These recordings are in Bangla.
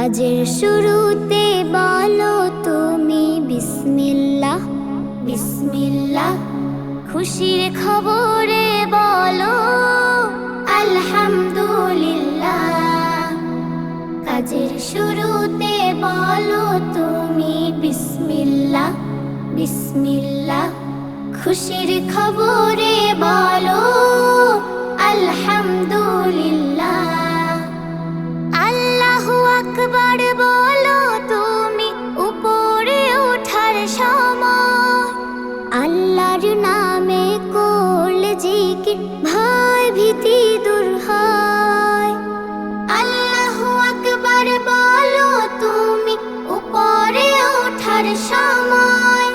কাজের শুরুতে বলো তুমি বিসমিল্লাহ বিসমিল্লাহ। খুশির খবরে বলো আলহামদুলিল্লাহ। কাজের শুরুতে বলো তুমি বিসমিল্লাহ বিসমিল্লাহ। খুশির খবরে বলো আলহামদুলিল্লাহ। আল্লাহু আকবার বলো তুমি উপরে ওঠার সময়। আল্লাহর নামে করলে জিকির ভয় ভীতি দূর হয়। আল্লাহু আকবার বলো তুমি উপরে ওঠার সময়।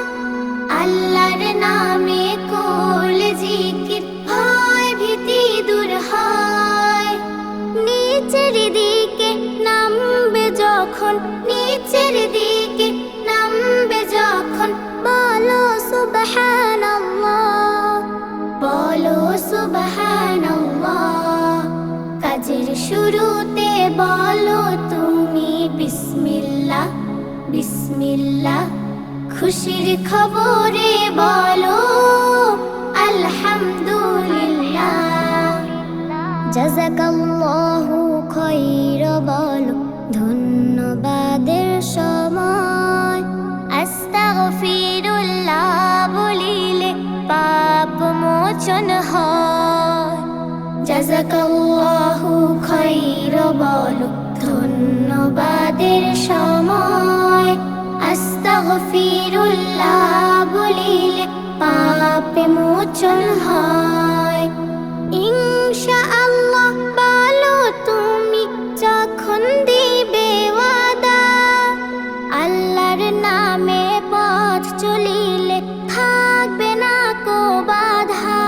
আল্লাহর নামে করলে জিকির ভয় ভীতি দূর হয়। নিচের দিকে নামবে যখন, নিচের দিকে নামবে যখন বলো সুবহানাল্লাহ, বলো সুবহানাল্লাহ। কাজের শুরুতে বলো তুমি বিসমিল্লাহ বিসমিল্লাহ। খুশির খবরে বলো আলহামদুলিল্লাহ। জাযাকাল্লাহু খায়রা বলো ধন্যবাদের সময়। আস্তাগফিরুল্লাহ বলিলে পাপ মোচন হয়। জাযাকাল্লাহু খায়রা বলো ধন্যবাদের সময়। আস্তাগফিরুল্লাহ বলিলে পাপ মোচন হয়। ইনশাআল্লাহ বলো তুমি যখন দিবে ওয়াদা। আল্লাহর নামে পথ চলিলে থাকবে না কো বাধা।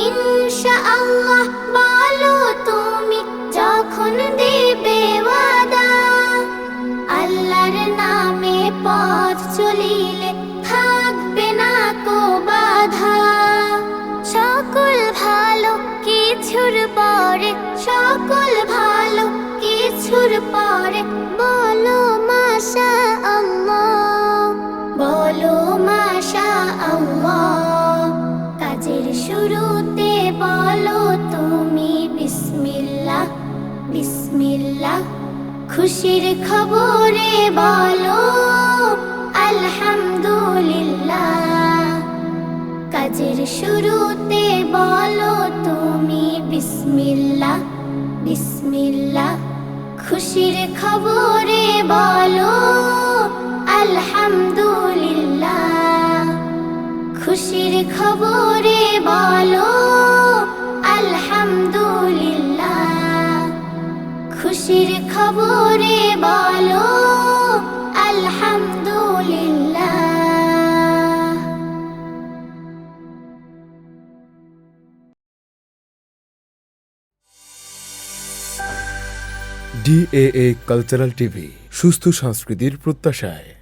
ইনশাআল্লাহ বলো তুমি যখন দিবে ওয়াদা। আল্লাহর নামে পথ চলিলে থাকবে না কো বাধা। সকল ভালো কিছুর পরে, সকল ভালো কিছুর পরে বলো মাশাআল্লাহ, বলো মাশাআল্লাহ। কাজের শুরুতে বলো তুমি বিসমিল্লাহ বিসমিল্লাহ। খুশির খবরে বলো আলহামদুলিল্লাহ। কাজের শুরুতে বলো তুমি বিসমিল্লাহ বিসমিল্লাহ। খুশির খবরে বলো আলহামদুলিল্লাহ। খুশির খবরে বলো আলহামদুলিল্লাহ। খুশির খবরে বলো আলহামদুলিল্লাহ। DAA কালচারাল টিভি, সুস্থ সংস্কৃতির প্রত্যাশায়।